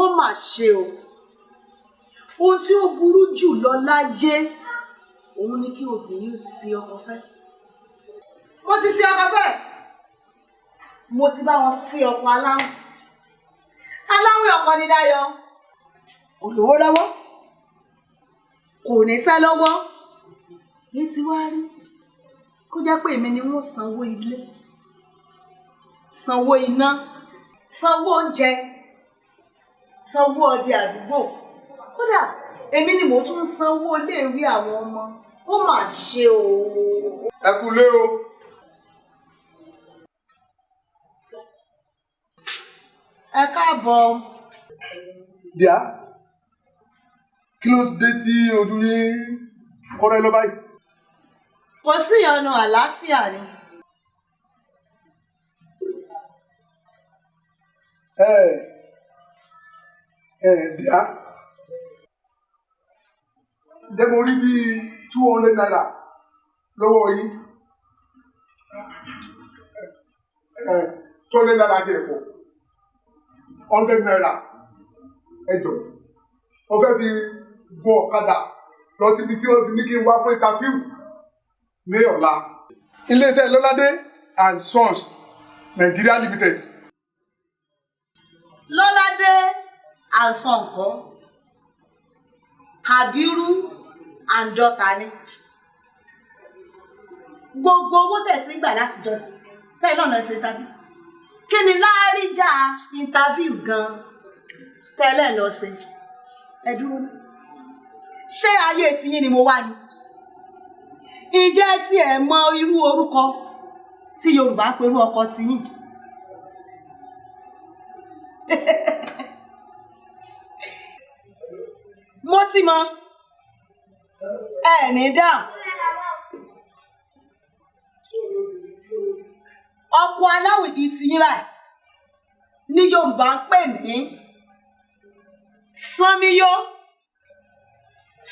ó mà ṣe o. Ohun tí ó burú jù lọ láyé òun ni kí obìnrin sí ọkọ fẹ́. Mo ti sí ọkọ fẹ́. Mo ti bá wọn fi ọkọ aláwìn. Aláwìn ọkọ ni Dáyọ̀. Kò lówó lọ́wọ́. Kò ní sẹ́ lọ́wọ́. Èyí ti wá rí. Kó jẹ́ pé èmi ni wọ́n sanwó ilé. Sanwó iná. Sanwó oúnjẹ. Sanwó ọdẹ àdúgbò. Kódà èmi ni mo tún sanwó iléèwé àwọn ọmọ. Ó mà ṣe o. Ẹ kú lé o. Ẹ káàbọ̀. Díà, kí ló dé tí ojú ní kọ́rẹ́ lọ báyìí? Kò sí ìyọnu àlàáfíà ni. Díà, ǹjẹ́ mo rí bíi 200 naira lọ́wọ́ yín? 200 naira jẹ́ ẹ̀kọ́. 100 naira ẹjọ́. Mo fẹ́ fi gun ọ̀kadà lọ síbi tí wọ́n fi ní kí n wá fún interview ní ọ̀la. Iléeṣẹ́ Lọ́ládé and Sons Nigeria Limited. Lọ́ládé and Sons kọ́. Kàbírú and daughter ni. Gbogbo owó tẹ̀sí gbà látijọ́ tẹ́lẹ̀ náà lọ sí interview. Kí ni láàríjà interview gan tẹ́lẹ̀ lọ sí? Ẹ dúró ní. Ṣé ayé tiyín ni mo wá ni? Ǹjẹ́ tí ẹ mọ irú orúkọ tí Yorùbá ń perú ọkọ tiyín? Mo sì mọ ẹ ní dáhùn. Ọkọ aláwìn bíi tiyín báyìí ní Yorùbá ń pè ní Sánmíyó,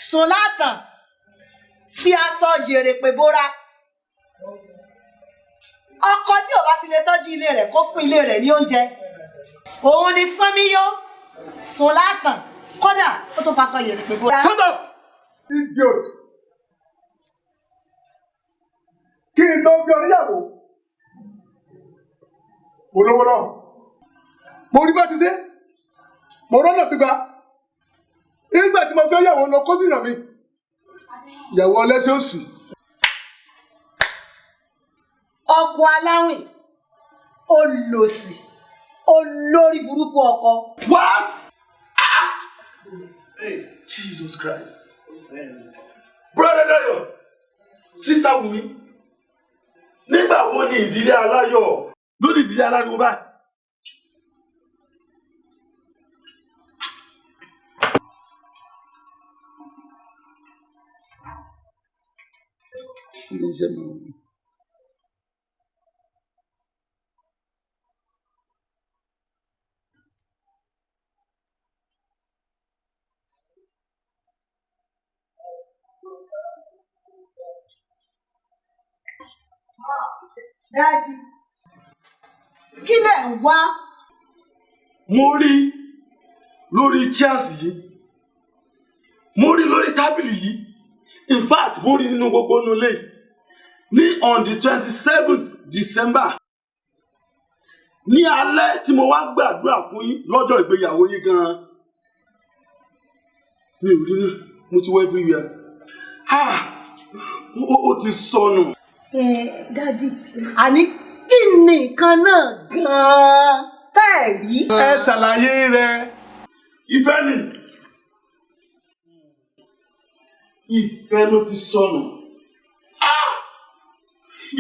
Sùnlátàn, fi aṣọ yèrèpè bóra. Ọkọ tí ò bá ti lè tọ́jú ilé rẹ̀ kó fún ilé rẹ̀ ní oúnjẹ. Òun ni Sánmíyó, Sùnlátàn, kódà ó tó faṣọ yèrèpè bóra. Shut up! Idiot! Kí ni tó ń fi oníyàwó? Olówó náà. Mo rí bá ti dé. Mo rọ́nà gbígba. Nígbà tí mo fẹ́ yàwó lọ kó sí ìràn mi. Ìyàwó ọlẹ́sẹ̀ òsì. Ọkọ aláwìn, olòṣì, olórí burúkú ọkọ. What? Hey, Jesus Christ. Brother Dayo, Sister Wumi, nígbà wo ni ìdílé aláyọ̀ ló di ìdílé aláriwo báyìí? Dájí, kí lẹ̀ ń wá? Mo rí lórí chairs yìí, mo rí lórí tábìlì yìí, in fact mo rí nínú gbogbo inú ilé yìí ní on the 27th December ní alẹ́ tí mo wá gbàdúrà fún yín lọ́jọ́ ìgbéyàwó yín gan-an. Mi ò rí náà, mo ti wọ everywhere. Ó ti sọnù. Dájí, àní kí ni nǹkan náà gan-an tẹ́ ẹ̀ rí? Ẹ ṣàlàyé rẹ̀. Ìfẹ́ ni. Ìfẹ́ ló ti sọnù.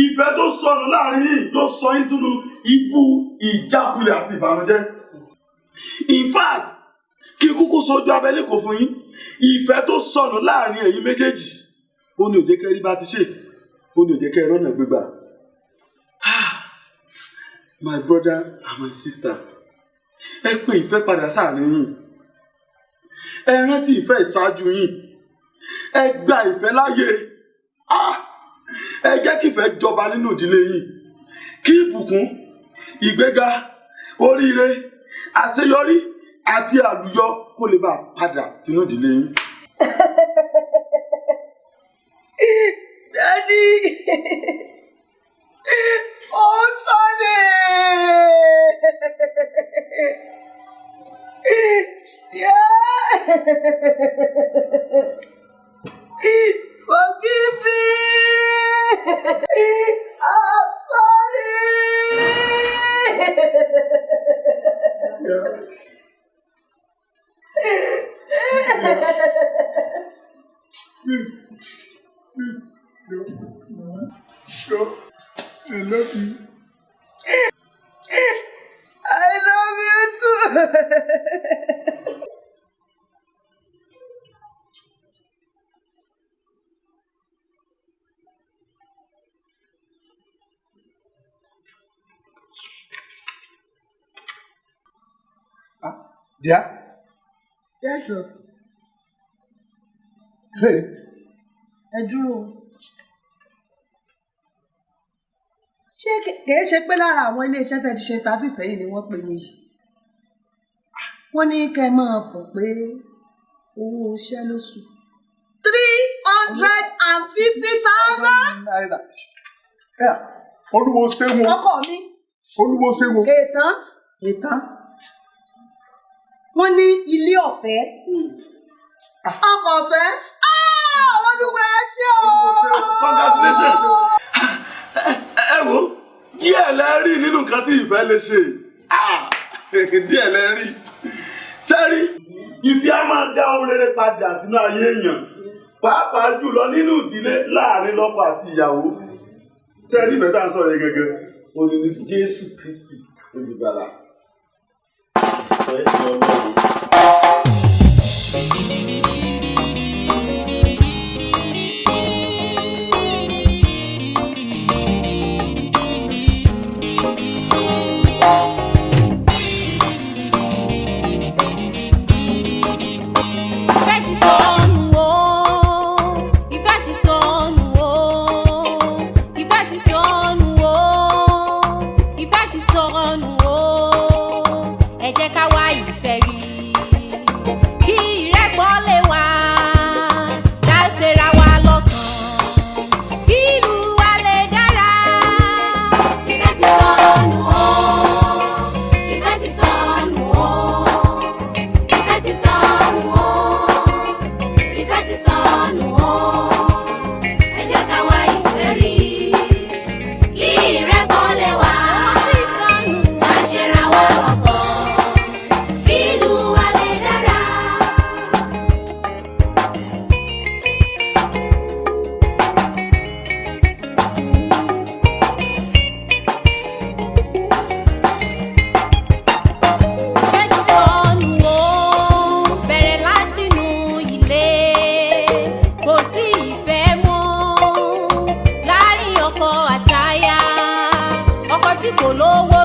Ìfẹ́ tó sọnù láàrin yìí ló sọ yín sínú ibú ìjákulẹ̀ àti ìbànújẹ́. In fact, kí kúkú sojú abẹ́lé kò fún yín, ìfẹ́ tó sọnù láàrin ẹ̀yin méjèèjì ó ní ó jẹ́ kẹ́ rí bá ti ṣe, ó ní ó jẹ́ kẹ́ rọ́nà gbégbà. My brother and my sister, ẹ pé ìfẹ́ padà sáàrin yín, ẹ rántí ìfẹ́ ìṣáájú yín, ẹ gba ìfẹ́ láyè, ẹ jẹ́ kí ìfẹ́ jọba nínú ìdílé yín, kí ìbùkún, ìgbéga, oríire, àṣeyọrí àti àlùyọ kó lè bá padà sínú ìdílé yín. Daddy, oh sorry. Yeah. Forgive me. I'm sorry. Yeah. Please. Sure. I love you. I love you too. Dear? Yes, Lord. Hey. Ẹ dúró. Ṣé kìí ṣe pé lára àwọn ilé-iṣẹ́ tẹ́ ti ṣe tàbí sẹ́yìn ni wọ́n pè yìí? Wọ́n ní kẹ́ máa bọ̀ pé owó iṣẹ́ lóṣù 350,000. Naira. Yeah. Olúwo ṣe wọn. Ọkọ mi. Olúwo ṣe wọn. Ètàn. Wọ́n ní ilé ọ̀fẹ́. Ọkọ̀ ọ̀fẹ́. Olúwa ṣé o. Congratulations. Ẹ wo díẹ̀ lẹ rí nínú nǹkan tí ìfẹ́ lè ṣe. Díẹ̀ lẹ rí. Sẹ́rí ìfẹ́ á máa dá ohun rere padà sínú ayé èèyàn. Pàápàá jùlọ nínú ìdílé láàrin lọ́kọ àti ìyàwó. Sẹ́rí ìfẹ́ tá à ń sọ̀rọ̀ yẹn gẹ́gẹ́. Òní ni Jésù Kristi olùgbàlà. Ìfẹ́ Ọlọ́run. Kò lówó